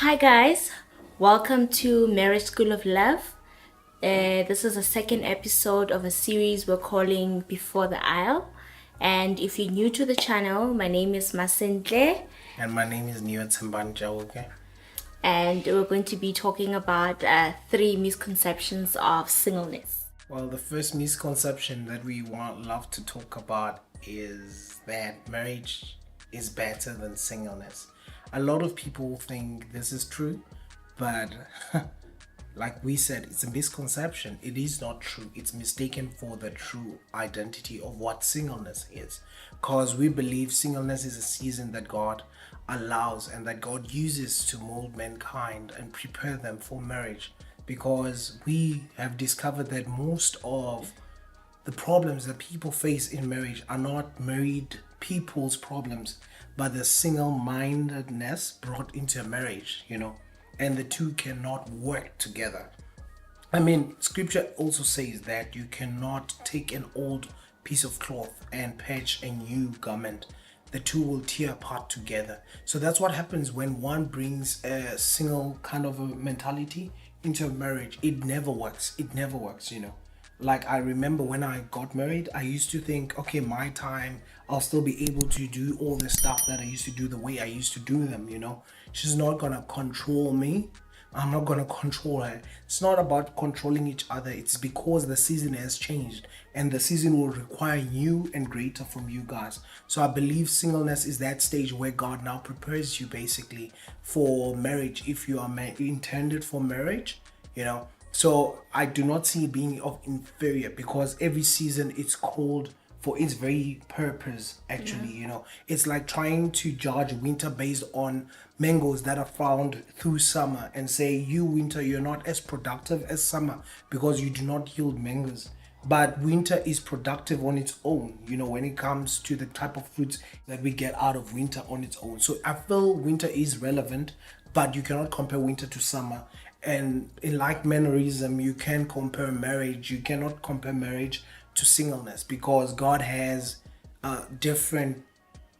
Hi guys, welcome to Marriage School of Love. This is a second episode of a series we're calling Before the Aisle. And if you're new to the channel, my name is Masentle, And my name is Neo Tsimbanja, okay? and we're going to be talking about three misconceptions of singleness. Well, the first misconception that we love to talk about is that marriage is better than singleness. A lot of people think this is true, but like we said, it's a misconception. It is not true. It's mistaken for the true identity of what singleness is. Because we believe singleness is a season that God allows and that God uses to mold mankind and prepare them for marriage. Because we have discovered that most of the problems that people face in marriage are not married people's problems, but the single mindedness brought into a marriage, and the two cannot work together. I mean, scripture also says that you cannot take an old piece of cloth and patch a new garment. The two will tear apart together. So that's what happens when one brings a single kind of a mentality into a marriage. It never works. It never works. Like, I remember when I got married, I used to think, okay, my time, I'll still be able to do all the stuff that I used to do the way I used to do them. She's not gonna control me. I'm not gonna control her. It's not about controlling each other. It's because the season has changed and the season will require new and greater from you guys. So I believe singleness is that stage where God now prepares you basically for marriage if you are intended for marriage. So I do not see it being of inferior because every season it's called for its very purpose actually. It's like trying to judge winter based on mangoes that are found through summer and say you winter you're not as productive as summer because you do not yield mangoes, but winter is productive on its own when it comes to the type of fruits that we get out of winter on its own. So I feel winter is relevant, but you cannot compare winter to summer. And in like mannerism, you can compare marriage. You cannot compare marriage to singleness because God has different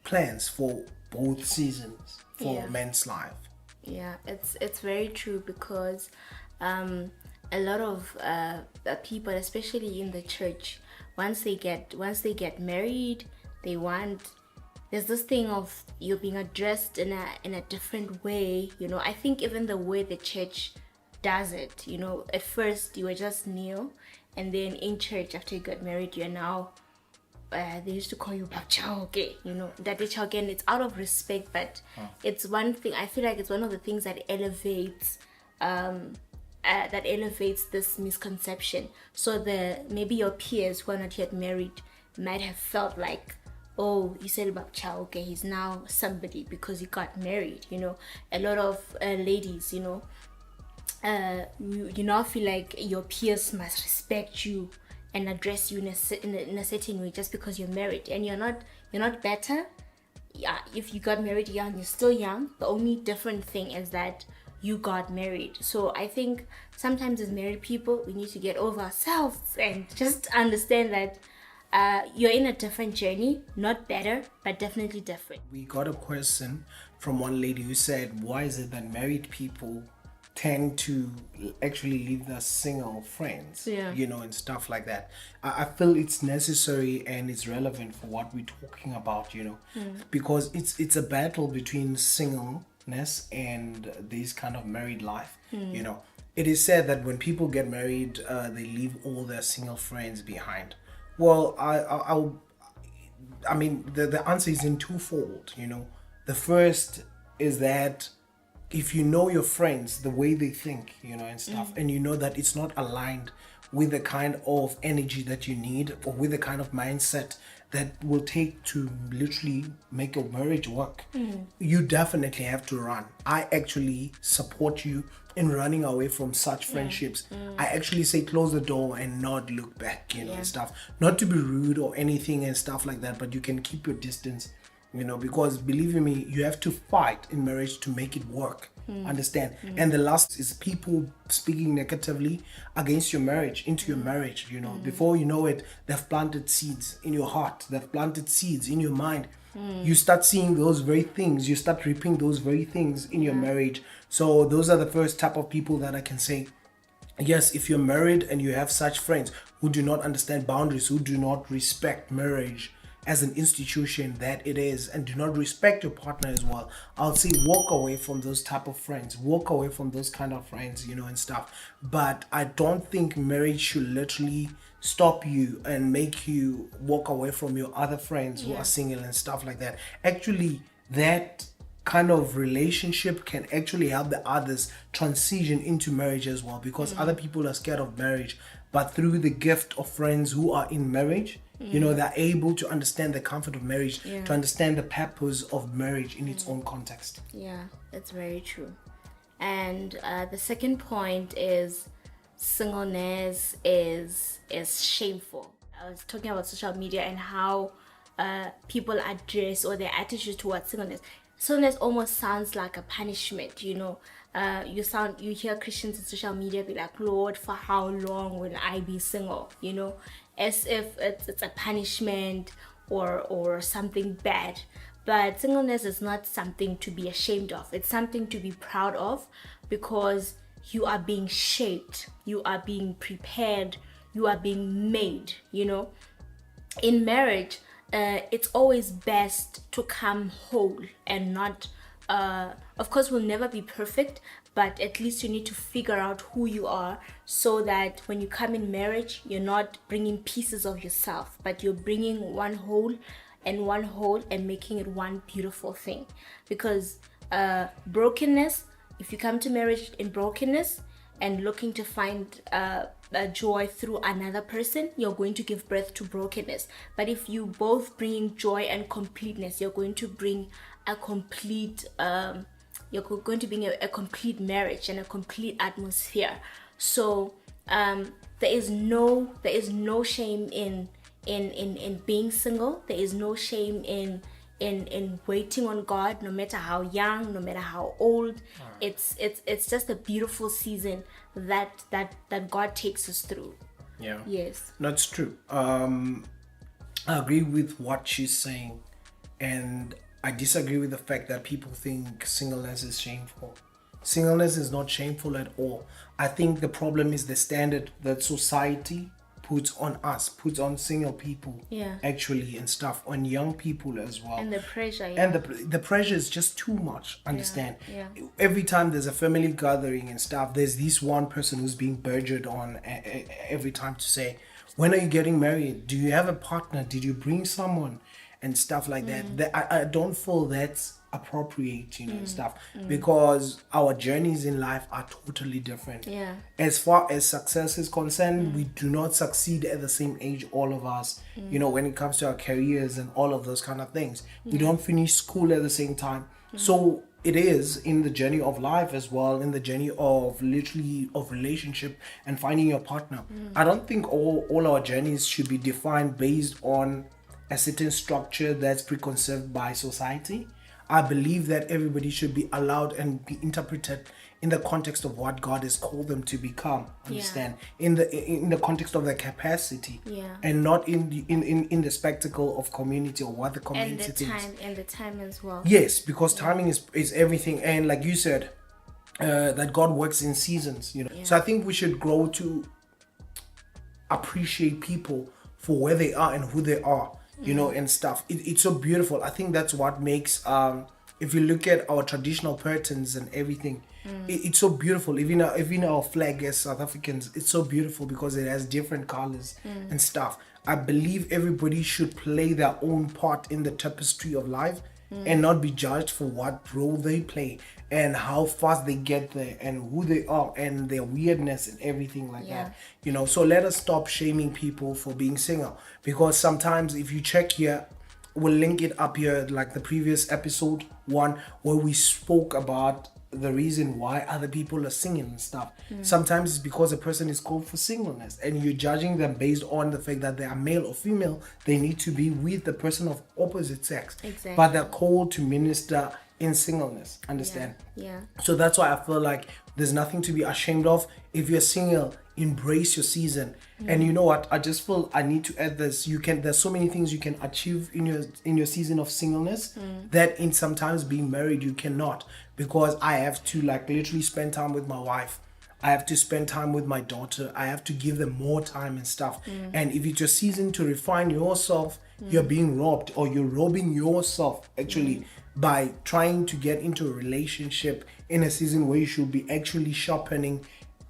plans for both seasons for man's life. Yeah, it's very true because a lot of people, especially in the church, once they get married, they want there's this thing of you being addressed in a different way. I think even the way the church does it. At first you were just new, and then in church after you got married, you're now they used to call you Bakchauke, that and it's out of respect, but it's one thing. I feel like it's one of the things that elevates this misconception. So maybe your peers who are not yet married might have felt like, oh, he said about okay, he's now somebody because he got married. A lot of ladies, you now feel like your peers must respect you and address you in a certain way just because you're married, and you're not better. Yeah, if you got married young, you're still young. The only different thing is that you got married. So I think sometimes as married people, we need to get over ourselves and just understand that you're in a different journey, not better, but definitely different. We got a question from one lady who said, why is it that married people tend to actually leave their single friends, and stuff like that? I feel it's necessary and it's relevant for what we're talking about, because it's a battle between singleness and this kind of married life. It is said that when people get married, they leave all their single friends behind. Well, I mean, the answer is in twofold. The first is that if you know your friends, the way they think, and stuff, and you know that it's not aligned with the kind of energy that you need or with the kind of mindset that will take to literally make your marriage work, you definitely have to run. I actually support you in running away from such friendships. I actually say close the door and not look back, and stuff. Not to be rude or anything and stuff like that, but you can keep your distance. Because believe me, you have to fight in marriage to make it work. Understand? And the last is people speaking negatively against your marriage, into your marriage. Before you know it, they've planted seeds in your heart, they've planted seeds in your mind, You start seeing those very things, you start reaping those very things in your marriage. So those are the first type of people that I can say, yes, if you're married and you have such friends who do not understand boundaries, who do not respect marriage as an institution that it is, and do not respect your partner as well, I'll say walk away from those type of friends, walk away from those kind of friends, and stuff. But I don't think marriage should literally stop you and make you walk away from your other friends who are single and stuff like that. Actually, that kind of relationship can actually help the others transition into marriage as well, because other people are scared of marriage, but through the gift of friends who are in marriage, they're able to understand the comfort of marriage, to understand the purpose of marriage in its own context. Yeah, that's very true. And the second point is singleness is shameful. I was talking about social media and how people address or their attitude towards singleness. Singleness almost sounds like a punishment, you hear Christians in social media be like, Lord, for how long will I be single? As if it's a punishment or something bad. But singleness is not something to be ashamed of. It's something to be proud of, because you are being shaped, you are being prepared, you are being made. In marriage, it's always best to come whole and not, of course, we'll never be perfect, but at least you need to figure out who you are, so that when you come in marriage, you're not bringing pieces of yourself, but you're bringing one whole and making it one beautiful thing. Because brokenness, if you come to marriage in brokenness and looking to find joy through another person, you're going to give birth to brokenness. But if you both bring joy and completeness, you're going to bring a complete a complete marriage and a complete atmosphere. So there is no shame in being single. There is no shame in waiting on God, no matter how young, no matter how old. It's just a beautiful season that God takes us through. Yeah. Yes. That's true. I agree with what she's saying, and I disagree with the fact that people think singleness is shameful. Singleness is not shameful at all. I think the problem is the standard that society puts on us, puts on single people, actually, and stuff, on young people as well. And the pressure, And the pressure is just too much, understand? Every time there's a family gathering and stuff, there's this one person who's being badgered on every time to say, when are you getting married? Do you have a partner? Did you bring someone? And stuff like that. I don't feel that's appropriate, and stuff, because our journeys in life are totally different. As far as success is concerned, we do not succeed at the same age, all of us, when it comes to our careers and all of those kind of things. We don't finish school at the same time. So it is in the journey of life as well, in the journey of relationship and finding your partner. I don't think all our journeys should be defined based on a certain structure that's preconceived by society. I believe that everybody should be allowed and be interpreted in the context of what God has called them to become. Understand? In the context of their capacity, and not in the spectacle of community or what the community thinks. And the time as well. Yes, because timing is everything, and like you said, that God works in seasons. So I think we should grow to appreciate people for where they are and who they are. And stuff. It's so beautiful. I think that's what makes, if you look at our traditional patterns and everything, it's so beautiful. Even our flag as South Africans, it's so beautiful because it has different colors and stuff. I believe everybody should play their own part in the tapestry of life, and not be judged for what role they play and how fast they get there and who they are and their weirdness and everything like that. So let us stop shaming people for being single, because sometimes if you check here, we'll link it up here, like the previous episode 1 where we spoke about the reason why other people are singing and stuff. Sometimes it's because a person is called for singleness and you're judging them based on the fact that they are male or female. They need to be with the person of opposite sex. Exactly. But they're called to minister in singleness. Understand? Yeah. So that's why I feel like there's nothing to be ashamed of. If you're single, embrace your season. And you know what? I just feel I need to add this. There's so many things you can achieve in your season of singleness that in sometimes being married you cannot, because I have to like literally spend time with my wife. I have to spend time with my daughter. I have to give them more time and stuff. And if it's your season to refine yourself, you're being robbed, or you're robbing yourself actually by trying to get into a relationship in a season where you should be actually sharpening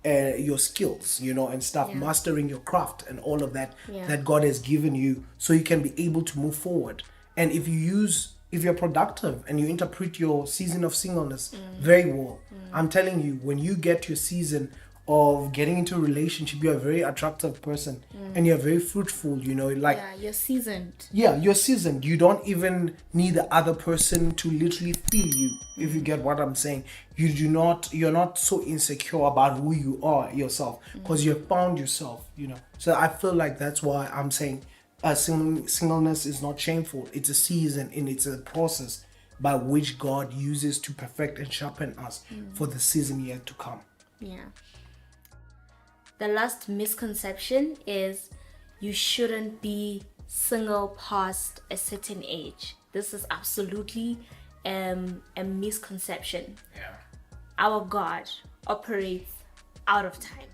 your skills, and stuff, mastering your craft and all of that that God has given you, so you can be able to move forward. And if you're productive and you interpret your season of singleness very well, I'm telling you, when you get your season of getting into a relationship, you're a very attractive person and you're very fruitful, You're seasoned. Yeah, you're seasoned. You don't even need the other person to literally feel you, if you get what I'm saying. You're not so insecure about who you are yourself, because you've found yourself, So I feel like that's why I'm saying singleness is not shameful. It's a season and it's a process by which God uses to perfect and sharpen us for the season yet to come. Yeah. The last misconception is you shouldn't be single past a certain age. This is absolutely a misconception. Yeah. Our God operates out of time.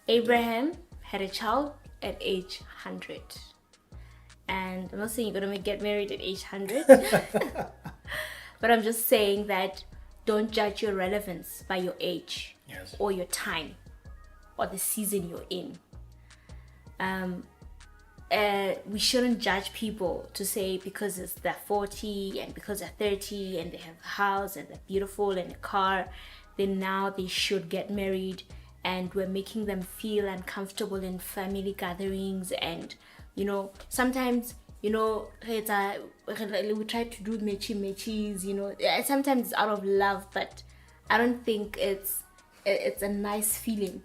Abraham had a child at age 100. And I'm not saying you're going to get married at age 100. But I'm just saying that don't judge your relevance by your age or your time or the season you're in. We shouldn't judge people to say because they're 40 and because they're 30 and they have a house and they're beautiful and a car, then now they should get married, and we're making them feel uncomfortable in family gatherings. And sometimes we try to do mechis, sometimes it's out of love, but I don't think it's a nice feeling,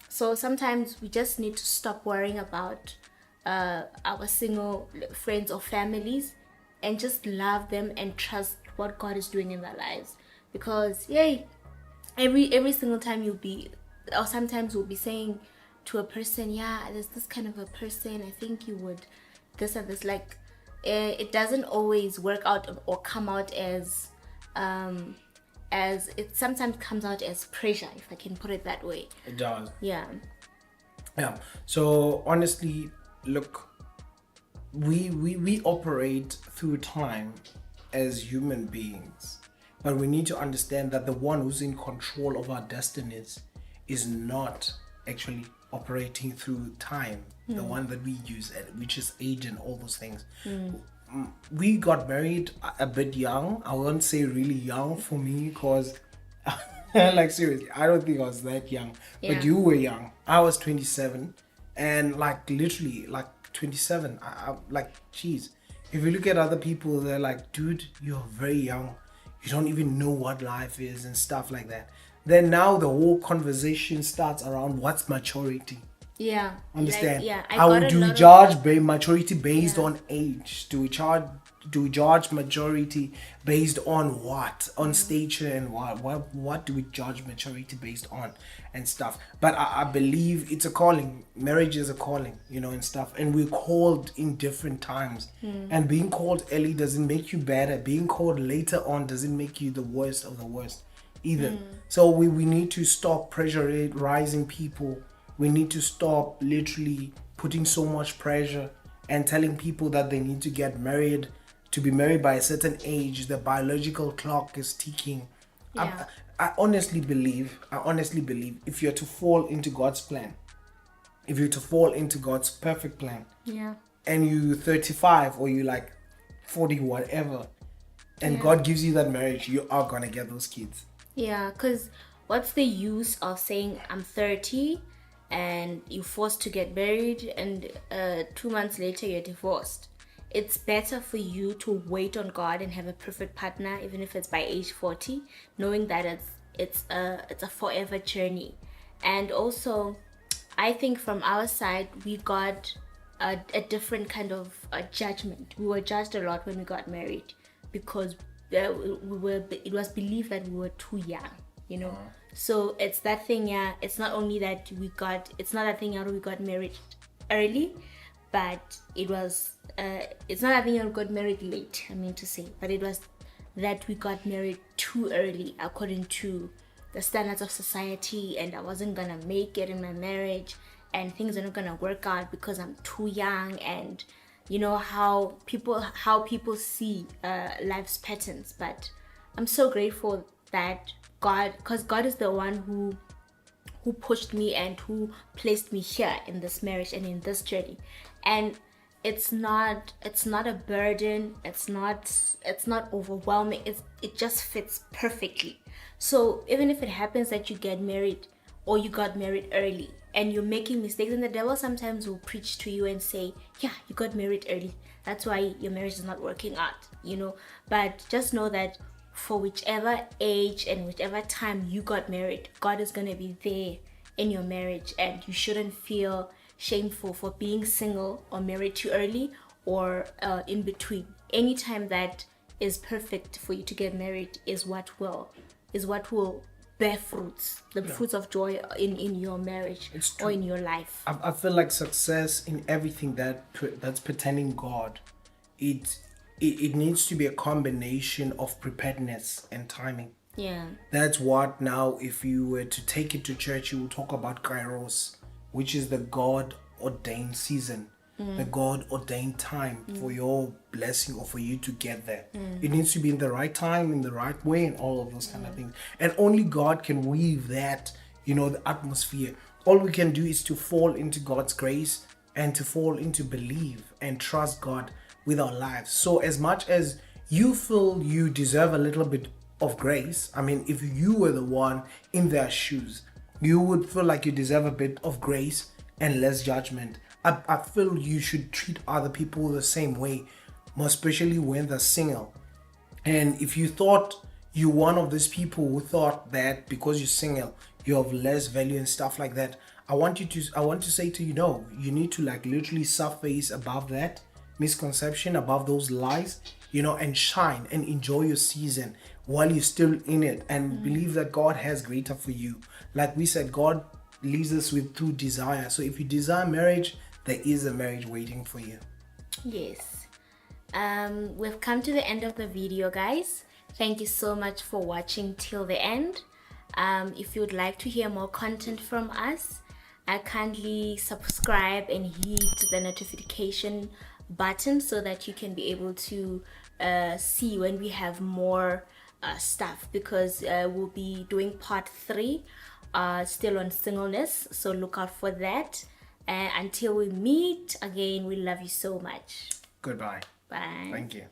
So sometimes we just need to stop worrying about our single friends or families and just love them and trust what God is doing in their lives. Because every single time sometimes we'll be saying to a person, there's this kind of a person, I think you would this and this. Like it doesn't always work out or come out as it sometimes comes out as pressure, if I can put it that way. It does. Yeah. So honestly, look, we operate through time as human beings, but we need to understand that the one who's in control of our destinies is not actually operating through time, the one that we use, which is age and all those things. We got married a bit young. I won't say really young for me, because like seriously, I don't think I was that young. But you were young. I was 27, and like literally like 27. I like, geez, if you look at other people, they're like, dude, you're very young. You don't even know what life is and stuff like that. Then now the whole conversation starts around what's maturity. Yeah. Understand? How do we judge maturity based on age? Do we judge maturity based on what? On stature and what do we judge maturity based on and stuff? But I believe it's a calling. Marriage is a calling, and stuff. And we're called in different times. And being called early doesn't make you better. Being called later on doesn't make you the worst of the worst either. So we need to stop pressurizing people. We need to stop literally putting so much pressure and telling people that they need to get married, to be married by a certain age. The biological clock is ticking. I honestly believe if you're to fall into God's plan, if you're to fall into God's perfect plan, and you 35 or you like 40, whatever, and God gives you that marriage, you are gonna get those kids. Yeah, because what's the use of saying I'm 30 and you're forced to get married and 2 months later you're divorced? It's better for you to wait on God and have a perfect partner, even if it's by age 40, knowing that it's a forever journey. And also, I think from our side, we got a different kind of judgment. We were judged a lot when we got married because it was believed that we were too young, you know. So it's that thing, yeah. It's not only that it's not that thing that we got married early, but it was it's not that thing that we got married late, I mean to say, but it was that we got married too early according to the standards of society, and I wasn't gonna make it in my marriage, and things are not gonna work out because I'm too young, and you know how people see life's patterns. But I'm so grateful that because God is the one who pushed me and who placed me here in this marriage and in this journey. And it's not a burden, it's not overwhelming, it just fits perfectly. So even if it happens that you get married or you got married early and you're making mistakes, and the devil sometimes will preach to you and say, yeah, you got married early, that's why your marriage is not working out, you know. But just know that for whichever age and whichever time you got married, God is going to be there in your marriage, and you shouldn't feel shameful for being single or married too early or in between. Any time that is perfect for you to get married is what will bear fruits, the fruits of joy in your marriage or in your life. I feel like success in everything that's pertaining God, it needs to be a combination of preparedness and timing. Yeah. That's what, now if you were to take it to church, you will talk about Kairos, which is the God ordained season, the God ordained time for your blessing or for you to get there. It needs to be in the right time, in the right way, and all of those kind of things. And only God can weave that, you know, the atmosphere. All we can do is to fall into God's grace and to fall into believe and trust God with our lives. So as much as you feel you deserve a little bit of grace, I mean, if you were the one in their shoes, you would feel like you deserve a bit of grace and less judgment. I feel you should treat other people the same way, more especially when they're single. And if you thought you're one of these people who thought that because you're single you have less value and stuff like that, I want to say to you, no, you need to like literally surface above that misconception, above those lies, you know, and shine and enjoy your season while you're still in it, and believe that God has greater for you. Like we said, God leaves us with through desire. So if you desire marriage, there is a marriage waiting for you. Yes. We've come to the end of the video, guys. Thank you so much for watching till the end. If you'd like to hear more content from us, kindly subscribe and hit the notification button so that you can be able to see when we have more stuff, because we'll be doing part 3 still on singleness, so look out for that. Until we meet again, we love you so much. Goodbye. Bye. Thank you.